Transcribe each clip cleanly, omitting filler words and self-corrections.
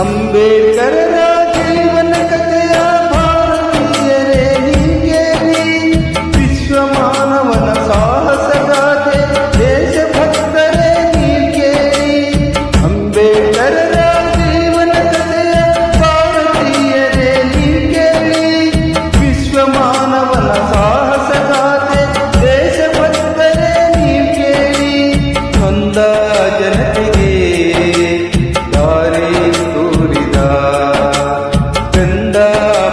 ಅಂಬೇಡ್ಕರರ ಜೀವನ ಕಥೆಯ ಭಾರತೀಯರೇ ಹೀಗೇರಿ, ವಿಶ್ವ ಮಾನವನ ಸಾಹಸ ಗಾಥೆ ದೇಶಭಕ್ತರೇ ಹೀಗೇರಿ. ಅಂಬೇಡ್ಕರರ ಜೀವನ ಕಥೆಯ ಭಾರತೀಯರೇ ಹೀಗೇರಿ, ವಿಶ್ವ ಮಾನವನ ಸಾಹಸ ಗಾಥೆ ದೇಶಭಕ್ತರೇ ಹೀಗೇರಿ. ನೊಂದ ಜನತೆಗೆ ದಾರಿ ತೋರಿದ, ಚಂದ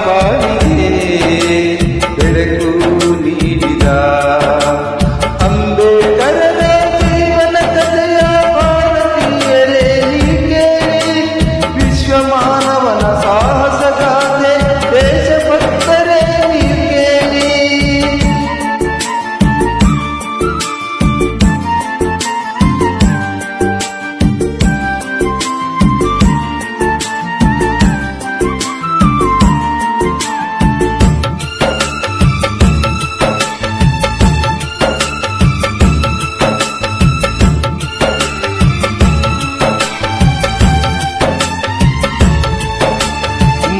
ಬಾಳಿಗೆ ಬೆಳಕು ನೀಡಿದ ಅಂಬೇಡ್ಕರರ ಜೀವನ ಕಥೆಯ ಭಾರತೀಯರೇ ಹೀಗೇರಿ, ವಿಶ್ವ ಮಾನವನ ಸಾಹಸ ಗಾಥೆ ದೇಶಭಕ್ತರೇ ಹೀಗೇರಿ.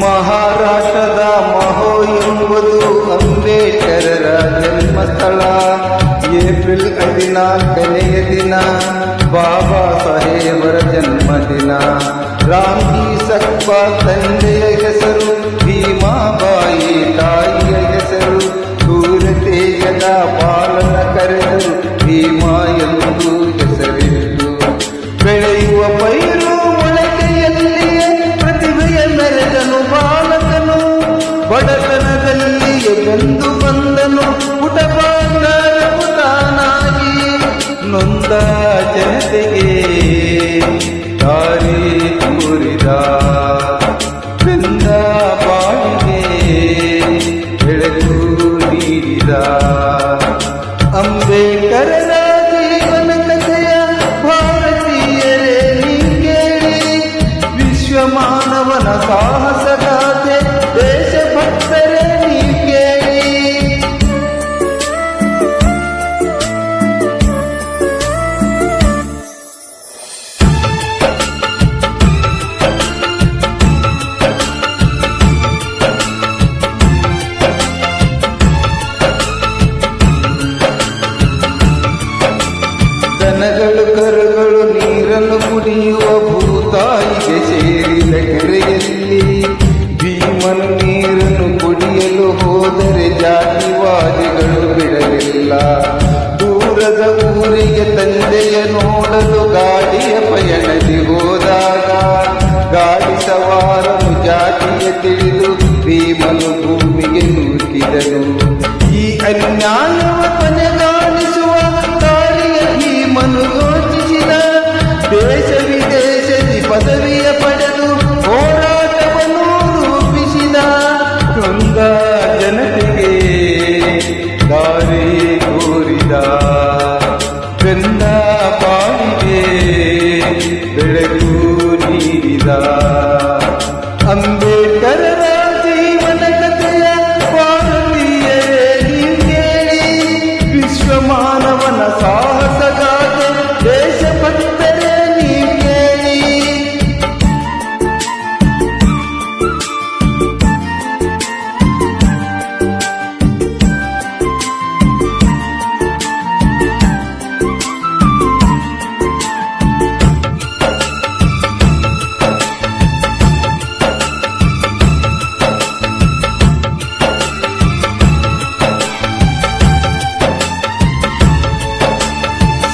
ಮಹಾರಾಷ್ಟ್ರದ ಮಹೋ ಎಂಬುದು ಅಂಬೇಡ್ಕರರ ಜನ್ಮಸ್ಥಳ. ಏಪ್ರಿಲ್ 14ನೆಯ ದಿನ ಬಾಬಾ ಸಾಹೇಬರ ಜನ್ಮದಿನ. ರಾಮ್ಜಿ ಸಕ್ಬಾ ತಂದೆಯ ಹೆಸರು, ಭೀಮಾಬಾಯಿ ತಾಯಿಯ ಹೆಸರು. ಸೂರ್ಯ ತೇಜದ ಪಾಲನ ಕರೆದು ಭೀಮಾ ಎಂದು ಹೆಸರಿಟ್ಟು, ಬೆಳೆಯುವ ಪೈರು ಮೊಳಕೆಯಲ್ಲಿಯೇ ಪ್ರತಿಭೆಯ ಮೆರೆದನು ಬಾಲಕನು. ಬಡತನದಲ್ಲಿಯೇ ಬೆಂದು ಬಂದನು ಪುಟಪಾಂಡನಾಗಿ. ನೊಂದ ಜನತೆಗೆ ದಾರಿ ತೋರಿದ, ಬೆಂದ ಬಾಳಿಗೆ ಬೆಳಕು ನೀಡಿದ ಅಂಬೇಡ್ಕರರ ಜೀವನ ಕಥೆಯ ಭಾರತೀಯರೇ ಹೀಗೇರಿ, ವಿಶ್ವ ಮಾನವನ ಸಾಹಸ ಗಾಥೆ ದೇಶಭಕ್ತರೇ ಹೀಗೇರಿ. ದನಗಳು ಕರುಗಳು ನೀರನ್ನು ಕುಡಿಯುವ ಭೂತಾಯಿಗೆ ಸೇರಿದ ಕೆರೆಯಲ್ಲಿ ಭೀಮನು ನೀರನ್ನು ಕುಡಿಯಲು ಹೋದರೆ ಜಾತಿವಾದಿಗಳು ಬಿಡಲಿಲ್ಲ. ದೂರದ ಊರಿಗೆ ತಂದೆಯ ನೋಡಲು ಗಾಡಿಯ ಪಯಣದಿ ಹೋದಾಗ ಗಾಡಿ ಸವಾರನು ಜಾತಿಯ ತಿಳಿದು ಭೀಮನು ಭೂಮಿಗೆ ನೂಕಿದನು. ಈ ಅನ್ಯಾಯವ ಕೊನೆಗಾಣಿಸುವ ದಾರಿಯ ಭೀಮನು ಯೋಚಿಸಿದ. ದೇಶ ವಿದೇಶದಿ ಪದವಿಯ ಪಡೆದು ಹೋರಾಟವನ್ನು ರೂಪಿಸಿದ. ನೊಂದ ಜನತೆಗೆ ದಾರಿ ತೋರಿದ, ಬೆಂದ ಬಾಳಿಗೆ ಬೆಳಕು ನೀಡಿದ ಅಂಬೇಡ್ಕರರ ಜೀವನ ಕಥೆಯ ಭಾರತೀಯರೇ ಹೀಗೇರಿ, ವಿಶ್ವ ಮಾನವನ ಸಾಹಸ ಗಾಥೆ ದೇಶಭಕ್ತರೇ ಹೀಗೇರಿ.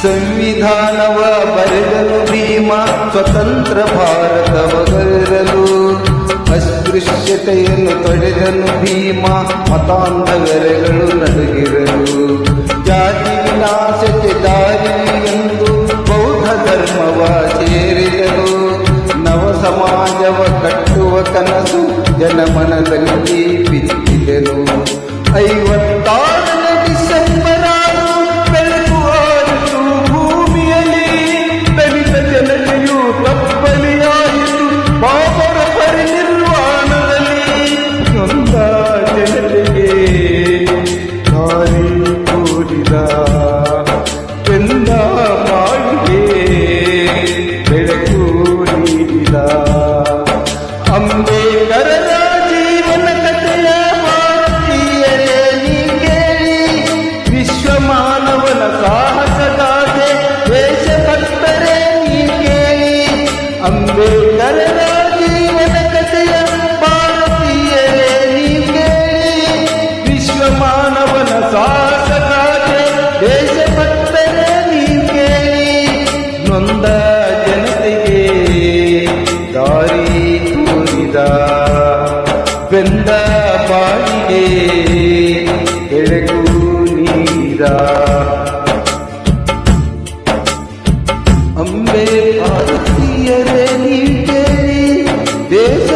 ಸಂವಿಧಾನವ ಬರೆದನು ಭೀಮ, ಸ್ವತಂತ್ರ ಭಾರತವ ಗೈರಲು. ಅಸ್ಪೃಶ್ಯತೆಯನ್ನು ತೊಡೆದನು ಭೀಮ, ಮತಾಂಧಗರಗಳು ನಡುಗಿರಲು. ಜಾತಿ ವಿನಾಶಕ್ಕೆ ದಾರಿ ಎಂದು ಬೌದ್ಧ ಧರ್ಮವ ಸೇರಿದನು. ನವ ಸಮಾಜವ ಕಟ್ಟುವ ಕನಸು ಜನಮನದಲ್ಲಿ ಬಿತ್ತಿದನು. 56ನೇ ಡಿಸೆಂಬರ್ ಬೆಳಕು ಆಯಿತು ಭೂಮಿಯಲ್ಲಿ. ದಲಿತ ಜನತೆಯು ತಪ್ಪಲಿಯಾಯಿತು ಬಾಬರ ಪರಿನಿರ್ವಾಣದಲ್ಲಿ. ನೊಂದ ಜನತೆಗೆ ದಾರಿ ತೋರಿದ, ಬೆಂದ ಬಾಳಿಗೆ ಬೆಳಕು ನೀಡಿದ ಮುಂದೆ ಭಾರತೀಯರೇ ನೀಡೇರಿ ದೇಶ